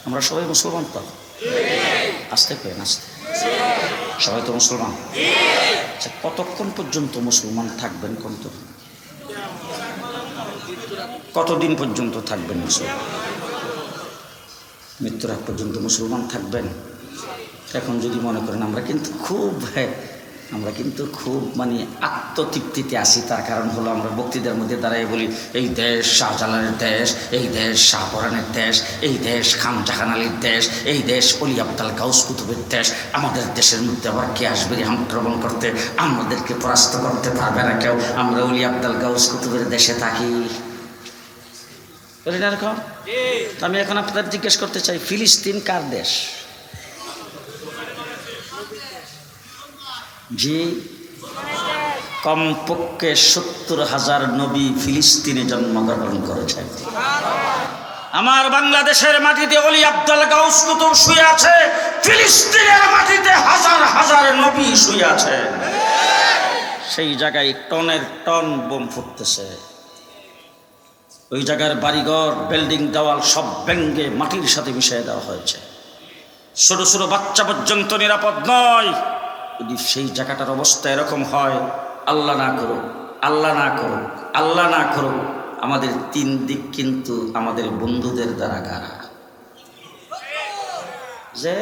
আমরা সবাই মুসলমান তো? আসতে পেন আসতে, সবাই তো মুসলমান। আচ্ছা, কতক্ষণ পর্যন্ত মুসলমান থাকবেন কোন তো? কতদিন পর্যন্ত থাকবেন মুসলমান? মৃত্যুর আগ পর্যন্ত মুসলমান থাকবেন। এখন যদি মনে করেন আমরা কিন্তু খুব মানে আত্মতৃপ্তিতে আসি, তার কারণ হলো আমরা বক্তৃতার মধ্যে দাঁড়াই বলি এই দেশ শাহজালালের দেশ, এই দেশ শাহপরানের দেশ, এই দেশ খান জাহান আলীর দেশ, এই দেশ অলি আব্দাল গাউস কুতুবের দেশ। আমাদের দেশের মধ্যে আবার কে আসবে আক্রমণ করতে? আমাদেরকে পরাস্ত করতে পারবে না কেউ, আমরা অলি আব্দাল গাউস কুতুবের দেশে থাকি। বলি না এরকম? আমি এখন আপনাদের জিজ্ঞেস করতে চাই, ফিলিস্তিন কার দেশ? জি, কমপক্ষে 70,000 নবী ফিলিস্তিনে জন্মগ্রহণ করেছেন। আমার বাংলাদেশের মাটিতে অলি আব্দাল গাউস কুতুব শুয়ে আছে, ফিলিস্তিনের মাটিতে হাজার হাজার নবী শুয়ে আছে। সেই জায়গায় টনের টন বোম ফুটতেছে। ওই জায়গার বাড়িঘর, বিল্ডিং, দেওয়াল সব ভেঙে মাটির সাথে মিশিয়ে দেওয়া হয়েছে। ছোট ছোট বাচ্চা পর্যন্ত নিরাপদ নয়। যদি সেই জায়গাটার অবস্থা এরকম হয়, আল্লাহ না করুক, আল্লাহ না করুক, আল্লাহ না করুক, আমাদের 3 দিক কিন্তু আমাদের বন্ধুদের দ্বারা গাড়া। যে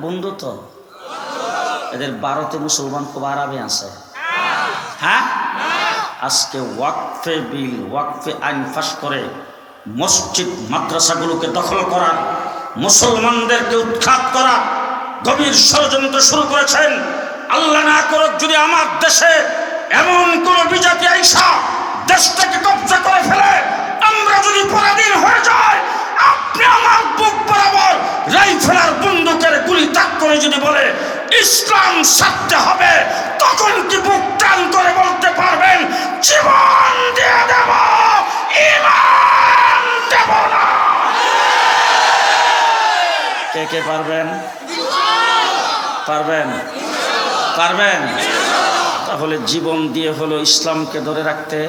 বন্ধু তো এদের ভারতে মুসলমান খুব আরামে আছে। হ্যাঁ, আজকে ওয়াকফে বিল, ওয়াকফে আইন পাস করে মসজিদ মাদ্রাসাগুলোকে দখল করা, মুসলমানদেরকে উৎখাত করা গভীর ষড়যন্ত্র শুরু করেছেন। আল্লাহ না করুক যদি আমার দেশে এমন কোন বিজাতি আইসা দেশটাকে কব্জা করে ফেলে, আমরা যদি পরাধীন হয়ে যায়, আপনি আমার বুক বরাবর রাইফেলার বন্দুকের গুলি তাক করে যদি বলে ইসলাম ছাড়তে হবে, তখন কি বুক টান করে বলতে পারবেন জীবন দিয়ে দেব, ঈমান দেব না? কে কে পারবেন? পারবেন? পারবেন? তাহলে জীবন দিয়ে হলো ইসলামকে ধরে রাখতে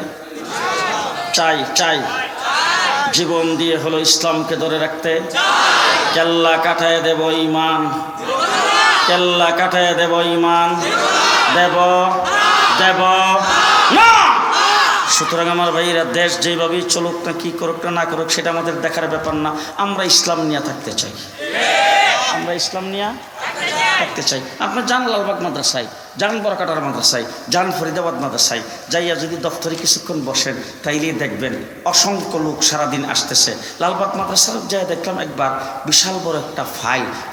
চাই। জীবন দিয়ে হলো ইসলামকে ধরে রাখতে। কেল্লা কাটায় দেব ঈমান, কেল্লা কাটায় দেব ঈমান, দেব না। সুতরাং আমার ভাইরা, দেশ যেভাবেই চলুক না, কি করুক না না করুক, সেটা আমাদের দেখার ব্যাপার না। আমরা ইসলাম নিয়ে থাকতে চাই, আমরা ইসলাম নিয়ে থাকতে চাই। আপনার যান লালবাগ মাদ্রাসায়, যান বরকাটার মাদ্রাসায়, যান ফরিদাবাদ মাদ্রাসায়, যাইয়া যদি দপ্তরে কিছুক্ষণ বসেন, তাইলেই দেখবেন অসংখ্য লোক সারাদিন আসতেছে। লালবাগ মাদ্রাসার যাই দেখলাম একবার বিশাল বড় একটা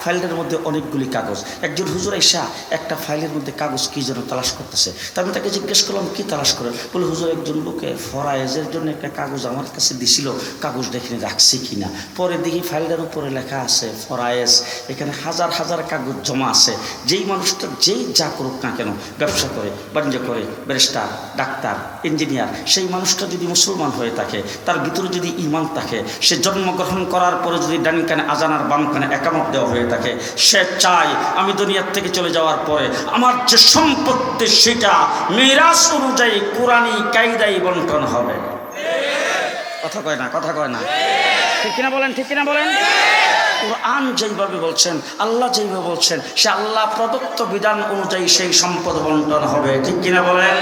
ফাইলের মধ্যে অনেকগুলি কাগজ। একজন হুজুর এসা একটা ফাইলের মধ্যে কাগজ কি যেন তালাশ করতেছে। তা আমি তাকে জিজ্ঞেস করলাম কি তালাশ করেন? বলে হুজুর একজন লোকে ফরায়েজের জন্য একটা কাগজ আমার কাছে দিছিল, কাগজ দেখিনি রাখছি কিনা। পরে দেখি ফাইলটার উপরে লেখা আছে ফরায়েজ। এখানে হাজার হাজার কাগজ জমা আছে। যেই মানুষটা যেই যা করুক না কেন, ব্যবসা করে, বাণিজ্য করে, ব্যারিস্টার, ডাক্তার, ইঞ্জিনিয়ার, সেই মানুষটা যদি মুসলমান হয়ে থাকে, তার ভিতরে যদি ঈমান থাকে, সে জন্মগ্রহণ করার পরে যদি ডান কানে আজান আর বাম কানে একামত দেওয়া হয়ে থাকে, সে চায় আমি দুনিয়ার থেকে চলে যাওয়ার পরে আমার যে সম্পত্তি সেটা মিরাস অনুযায়ী কোরআনী কায়দায় বন্টন হবে। কথা কয় না? ঠিক কিনা বলেন? ঠিক কিনা বলেন? কোরআন যেইভাবে বলছেন, আল্লাহ যেইভাবে বলছেন, সে আল্লাহ প্রদত্ত বিধান অনুযায়ী সেই সম্পদ বন্টন হবে। ঠিক কিনা বলেন?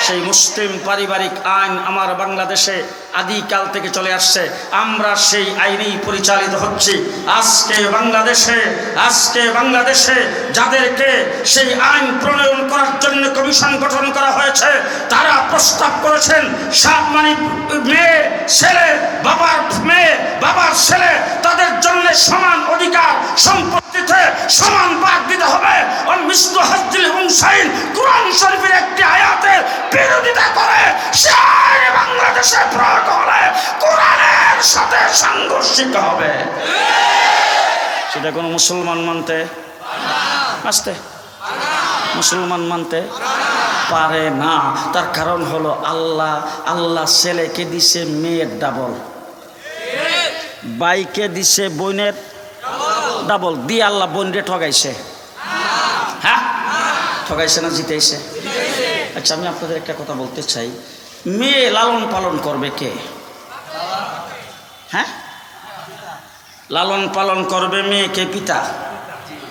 সেই মুসলিম পারিবারিক আইন আমার বাংলাদেশে আদিকাল থেকে চলে আসছে। আমরা সেই আইনেই পরিচালিত হচ্ছি। আজকে বাংলাদেশে যাদেরকে সেই আইন প্রণয়ন করার জন্য কমিশন গঠন করা হয়েছে, তারা প্রস্তাব করেছেন মেয়ে ছেলে, বাবার ছেলে, তাদের জন্য সমান অধিকার, সম্পত্তিতে সমান ভাগ দিতে হবে। কোরআন শরীফের একটি আয়াতের বিরোধিতা করে সে আইন বাংলাদেশে প্রয়োগ হলে কোরআনের সাথে সাংঘর্ষিক হবে। সেটা কোনো মুসলমান মানতে পারে না। তার কারণ হলো আল্লাহ ছেলেকে দিছে মেয়ের ডাবল, বাইকে দিছে বোনের ডাবল দিয়ে আল্লাহ বোনরে ঠগাইছে। হ্যাঁ, ঠগাইছে না জিতেছে? আচ্ছা, আমি আপনাদের একটা কথা বলতে চাই, মেয়ে লালন পালন করবে কে? হ্যাঁ, লালন পালন করবে মেয়েকে পিতা,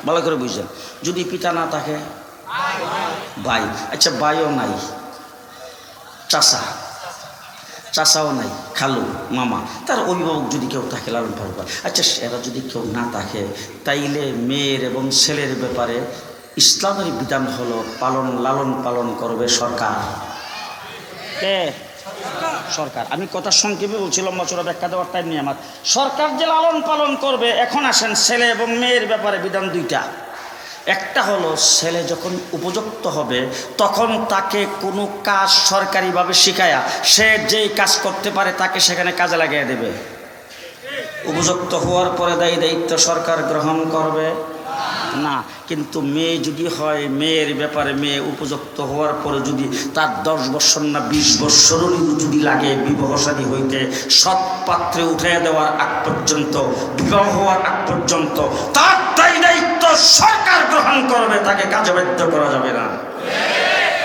ভালো করে বুঝছেন। যদি পিতা না থাকে ভাই, আচ্ছা ভাইও নাই, চাচাও নাই, খালু মামা, তার অভিভাবক যদি কেউ থাকে লালন পালন করে, আচ্ছা এরা যদি কেউ না থাকে, তাইলে মেয়ের এবং ছেলের ব্যাপারে ইসলামের বিধান হলো লালন পালন করবে সরকার। কে? সরকার। আমি কথা সংক্ষেপে বলছিলাম, লম্বা ব্যাখ্যা দেওয়ার টাইম নেই আমার। সরকার যে লালন পালন করবে, এখন আসেন ছেলে এবং মেয়ের ব্যাপারে বিধান দুইটা। একটা হলো ছেলে যখন উপযুক্ত হবে তখন তাকে কোনো কাজ সরকারিভাবে শিখায়া সে যেই কাজ করতে পারে তাকে সেখানে কাজে লাগিয়ে দেবে। উপযুক্ত হওয়ার পরে দায়িত্ব সরকার গ্রহণ করবে না। কিন্তু মেয়ে যদি হয়, মেয়ের ব্যাপারে মেয়ে উপযুক্ত হওয়ার পরে যদি তার 10 বছর না 20 বছরও যদি লাগে বিবাহ শাদী হইতে, সৎ পাত্রে উঠে দেওয়ার আগ পর্যন্ত, বিবাহ হওয়ার আগ পর্যন্ত তার দায়িত্ব সরকার গ্রহণ করবে, তাকে কাজে বাধ্য করা যাবে না।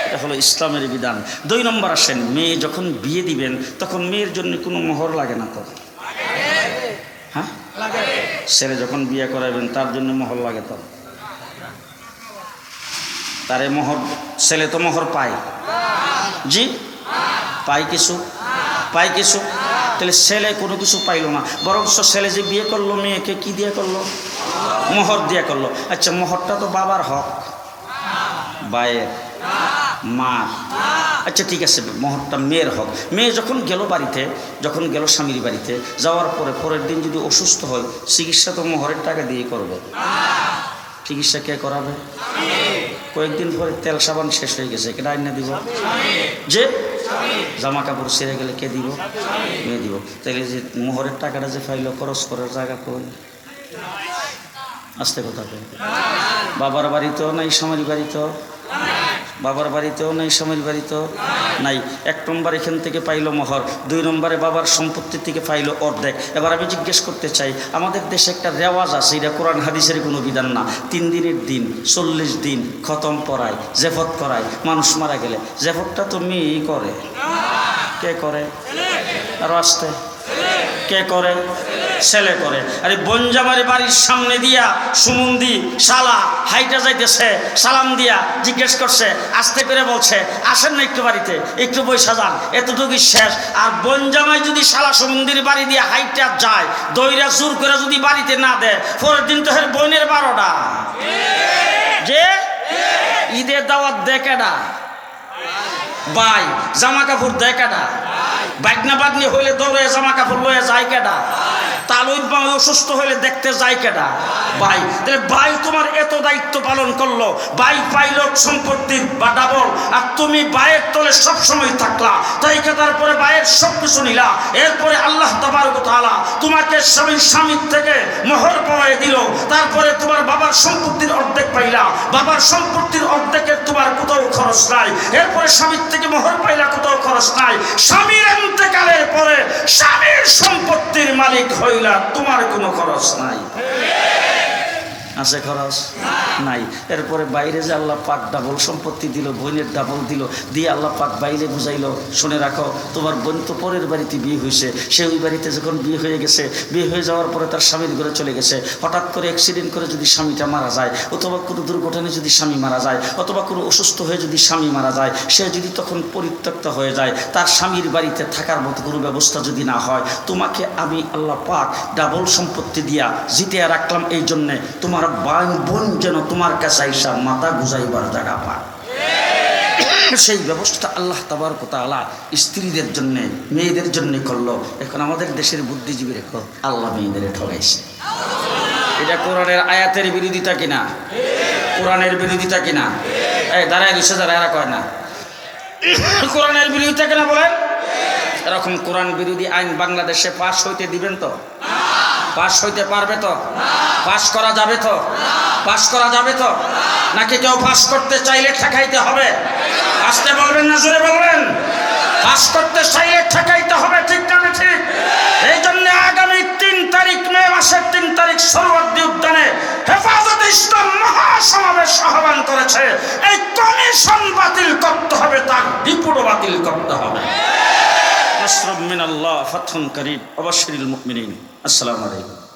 এটা হলো ইসলামের বিধান। 2 নম্বর আসেন, মেয়ে যখন বিয়ে দিবেন তখন মেয়ের জন্য কোনো মোহর লাগে না তো? হ্যাঁ, ছেলে যখন বিয়ে করাবেন তার জন্য মোহর লাগে তো? তারে মোহর, ছেলে তো মোহর পায়, জি পায় কিছু, তাহলে ছেলে কোনো কিছু পাইল না, বরং ছেলে যে বিয়ে করলো মেয়েকে কি দিয়ে করলো? মোহর দিয়ে করলো। আচ্ছা মোহরটা তো বাবার হক, ভাইয়ের, মা, আচ্ছা ঠিক আছে, মোহরটা মেয়ের হক। মেয়ে যখন গেল বাড়িতে, যখন গেল স্বামীর বাড়িতে, যাওয়ার পরে পরের দিন যদি অসুস্থ হয়, চিকিৎসা তো মোহরের টাকা দিয়ে করবে। চিকিৎসা কে করাবে? কয়েকদিন পরে তেল সাবান শেষ হয়ে গেছে, কেটা আইনা দিব? যে জামা কাপড় ছেড়ে গেলে কে দিব? মেয়ে দিব। তাহলে যে মোহরের টাকাটা যে ফাইল খরচ করার জায়গা কই? আস্তে কথা কই। বাবার বাড়িতেও নাই, স্বামীর বাড়িতেও, বাবার বাড়িতেও নাই, স্বামীর বাড়িতেও নাই। 1 নম্বর এখান থেকে পাইলো মোহর, 2 নম্বরে বাবার সম্পত্তি থেকে পাইলো অর্ধেক। এবার আমি জিজ্ঞেস করতে চাই, আমাদের দেশে একটা রেওয়াজ আছে, এটা কোরআন হাদিসের কোনো বিধান না। 3 দিনের দিন 40 দিন খতম পড়ায়, জেফত করায়। মানুষ মারা গেলে জেফতটা তো মেয়েই করে। কে করে? আরো আসতে, কে করে? ছেলে করে। আরে বনজামারি বাড়ির সামনে দিয়া সুমন্দি শালা হাইটা যাইতেছে, সালাম দিয়া জিজ্ঞেস করছে, আস্তে করে বলছে আসেন না একটু বাড়িতে, একটু বইসা যান, এতটুকুই শেষ। আর বনজামাই যদি শালা সুমন্দির বাড়ি দিয়া হাইটা যায়, দইরা জোর করে যদি বাড়িতে না দেয়, পরের দিন তো বোনের 12টা। যে ঈদের দাওয়াত দেখে না ভাই, জামা কাপড় দেখে না, বাগনা বাগনি হইলে দৌড়ে জামা কাপড় লয়ে যায় কেডা? তালুদ বা অসুস্থ হইলে দেখতে যায় কেডা? ভাই। তাহলে ভাই তোমার এত দায়িত্ব পালন করলো, ভাই পাইল সম্পত্তির বা ডাবল, আর তুমি ভাইয়ের তলে সবসময় থাকলা, তাই তারপরে ভাইয়ের সব কিছু নিলা। এরপরে আল্লাহ তাবারক ওয়া তাআলা তোমাকে স্বামীর থেকে মোহর পাওয়াই দিল, তারপরে তোমার বাবার সম্পত্তির অর্ধেক পাইলা, বাবার সম্পত্তির অর্ধেকের তোমার কোথাও খরচ নাই। এরপরে স্বামীর থেকে মোহর পাইলা, কোথাও খরচ নাই। স্বামীর ইন্তেকালের পরে স্বামীর সম্পত্তির মালিক হইলা, তোমার কোনো খরচ নাই। আছে খরচ নাই। এরপরে বাইরে যে আল্লাহ পাক ডাবল সম্পত্তি দিল, বোনের ডাবল দিল, দিয়ে আল্লাহ পাক বাইরে বুঝাইলো, শুনে রাখো তোমার বোন তো পরের বাড়িতে বিয়ে হয়েছে, সে ওই বাড়িতে যখন বিয়ে হয়ে গেছে, বিয়ে হয়ে যাওয়ার পরে তার স্বামীর ঘরে চলে গেছে, হঠাৎ করে অ্যাক্সিডেন্ট করে যদি স্বামীটা মারা যায়, অথবা কোনো দুর্ঘটনায় যদি স্বামী মারা যায়, অথবা কোনো অসুস্থ হয়ে যদি স্বামী মারা যায়, সে যদি তখন পরিত্যক্ত হয়ে যায়, তার স্বামীর বাড়িতে থাকার মতো কোনো ব্যবস্থা যদি না হয়, তোমাকে আমি আল্লাহ পাক ডাবল সম্পত্তি দিয়া জিতে রাখলাম। এই জন্যে তোমার বোন যেন তোমার কাছে আইসা মাথা গুজাইবার জায়গা পায়, সেই ব্যবস্থা আল্লাহ তাবারক ওয়া তাআলা স্ত্রীদের জন্য, মেয়েদের জন্য করলো। এখন আমাদের দেশের বুদ্ধিজীবী রেখো আল্লাহ মেয়েদের ঠগাইছে। এটা কোরআনের আয়াতের বিরোধিতা কিনা? কোরআনের বিরোধিতা কিনা? এই দাঁড়ায় দিচ্ছে, যারা এরা কয় না কোরআনের বিরোধিতা কিনা বলেন? এরকম কোরআন বিরোধী আইন বাংলাদেশে পাশ হইতে দিবেন তো? পাশ হইতে পারবে তো? পাশ করা যাবে তো? পাশ করা যাবে তো? নাকি কেউ পাশ করতে চাইলে ঠেকাইতে হবে? আসতে বলবেন না জোরে বলবেন? পাশ করতে চাইলে ঠেকাইতে হবে, ঠিক না? ঠিক। এই জন্য আগামী 3 তারিখ, মে মাসের 3 তারিখ সোহরাওয়ার্দী উদ্যানে হেফাজতে ইসলাম মহাসমাবেশ আহ্বান করেছে। এই কমিশন বাতিল করতে হবে, তার রিপোর্টও বাতিল করতে হবে। নাসরুম মিনাল্লাহ, ফাতহুন করিব, ওয়াবাশশিরিল মুমিনিন। আসসালামু আলাইকুম।